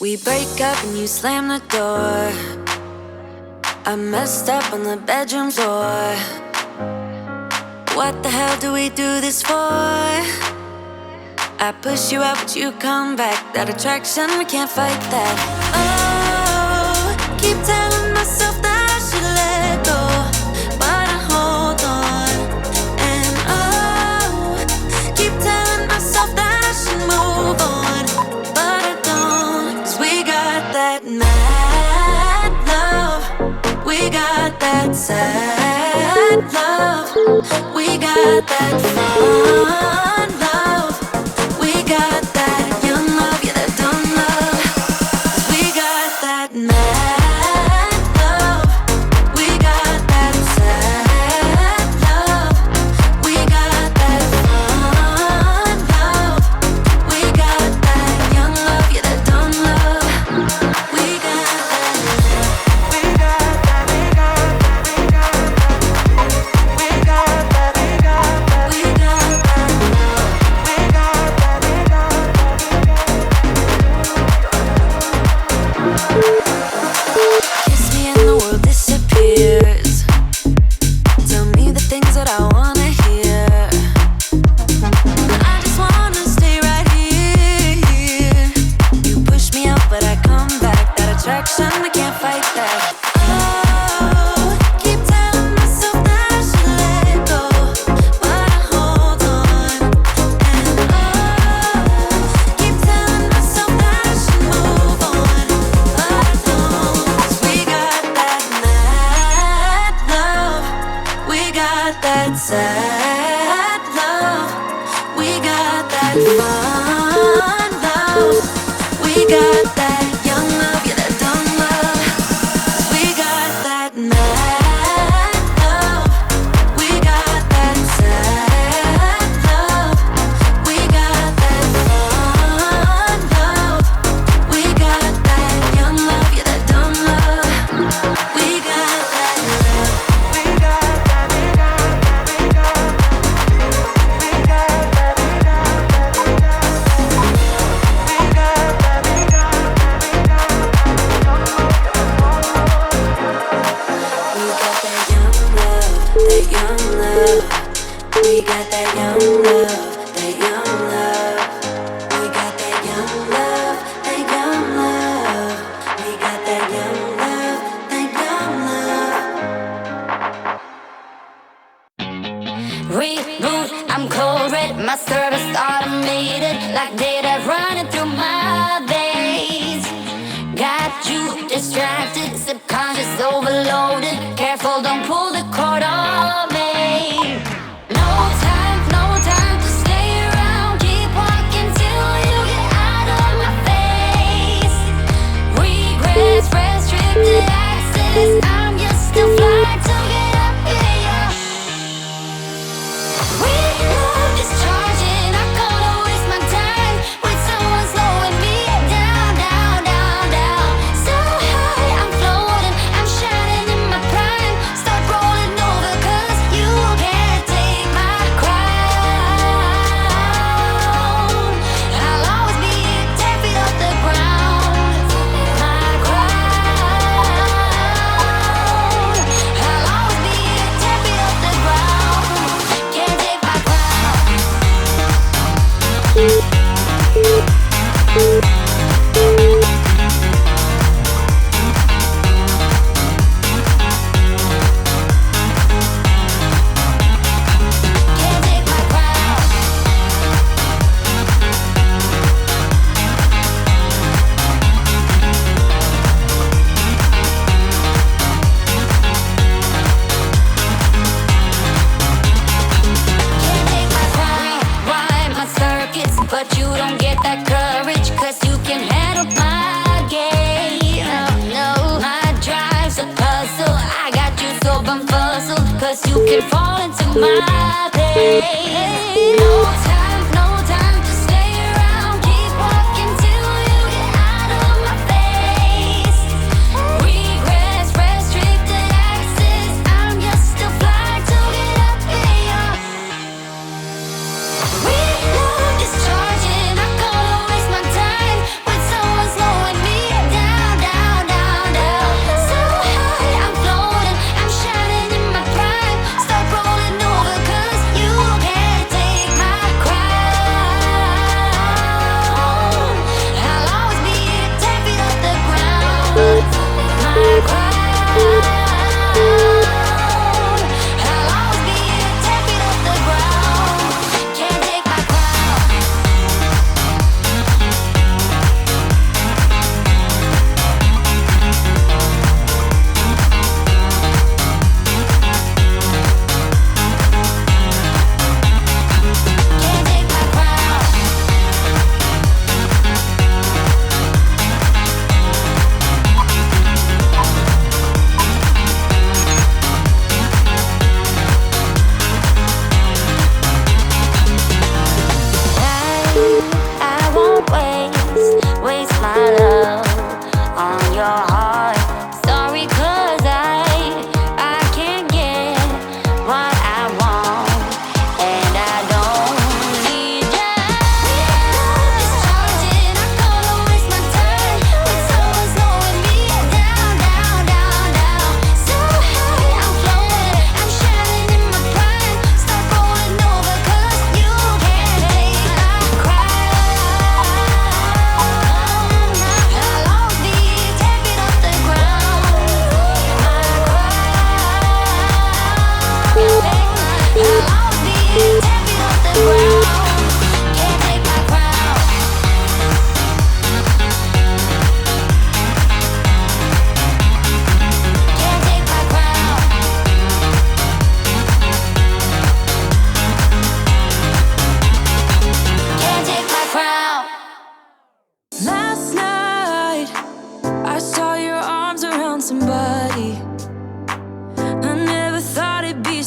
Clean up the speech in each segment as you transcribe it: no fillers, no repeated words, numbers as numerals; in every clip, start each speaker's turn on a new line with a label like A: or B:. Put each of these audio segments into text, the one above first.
A: We break up and you slam the door. I messed up on the bedroom floor. What the hell do we do this for? I push you out but you come back. That attraction, we can't fight that. Oh, keep telling myself that I should let go, but I hold on. And oh, keep telling myself that I should move on, but I don't. 'Cause we got that mad love, we got that sad love, we got that fun love, we got that young love, yeah, that dumb love. 'Cause we got that mad love, we got that sad love, we got that fun love, we got that young love, yeah, that dumb love. We got that, we got that, we got that, we got that, we got that, we got that, we got that love. got that young love, yeah, that dumb love. 'Cause we got that mad love. We got that sad love. We got that fun love. We got that young love, yeah, that dumb love. We got that love. We got that, we got that, we got that. We got that, we got that, we got that. We got that, we got that, we got that. We got that young love, that young love. We got that young love, that young love. We got that young love, that young love. We got that young love, that young love. Reboot, I'm cold red, my service automated, like data running through my veins. Got you distracted, subconscious overloaded. Careful, don't pull the cord on me. No time, no time to stay around. Keep walking till you get out of my face. Regrets, restricted access. I'm just still flying to get up in your. We love is charging. I can't waste my time with someone slowing me down, down, down, down. So high, I'm floating. I'm shining in my prime. Start rolling over 'cause you can't take my crown. I'll always be 10 feet off the ground. My crown. I'll always be 10 feet off the ground. Can't take my crown. Can't take my crown. Can't take my crown. Rhyme my circuits, but you don't get that courage, 'cause you can handle my game. No, my drive's a puzzle. I got you so bumfuzzled, 'cause you can fall into my pain. No time, no time to stay around. Keep walking till you get out of my face. Regrets, restricted access. I'm just still flying to get up in your. We love is charging. I can't waste my time with someone slowing me down, down, down, down. So high, I'm floating. I'm shining in my prime. Start rolling over 'cause you can't take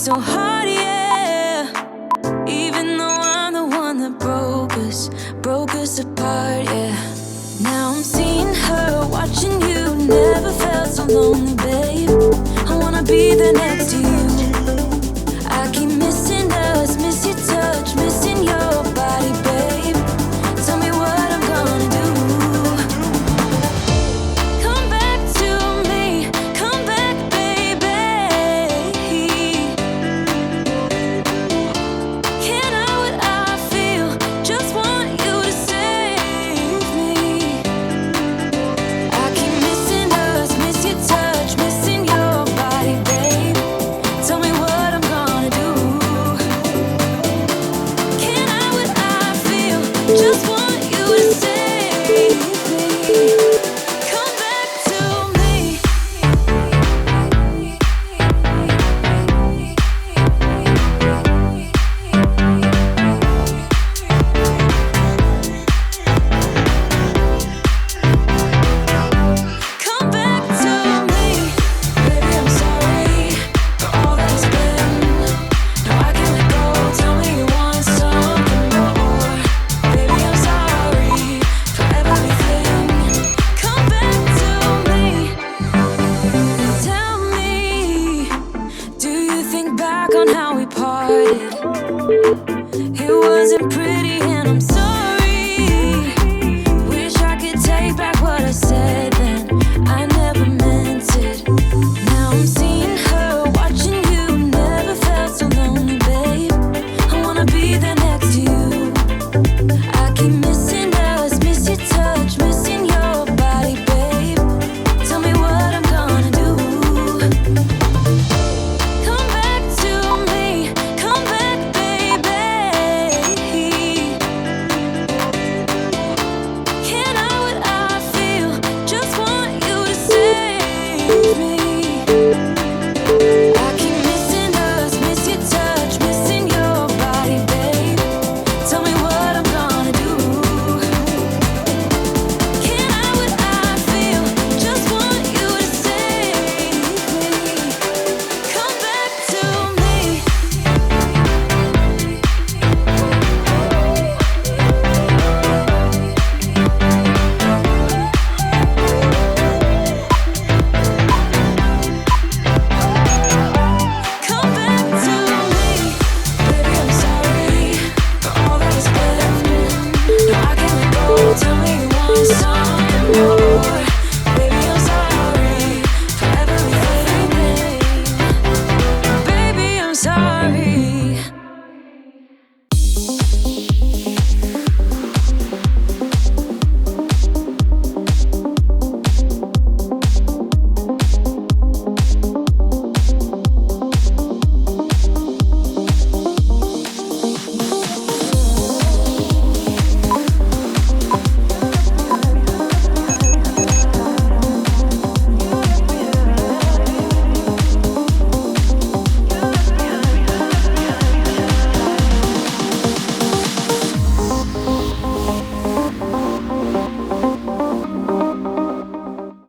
A: so hard, yeah. Even though I'm the one that broke us apart, yeah. Now I'm seeing her, watching you. Never felt so lonely, babe. I wanna be there next to you.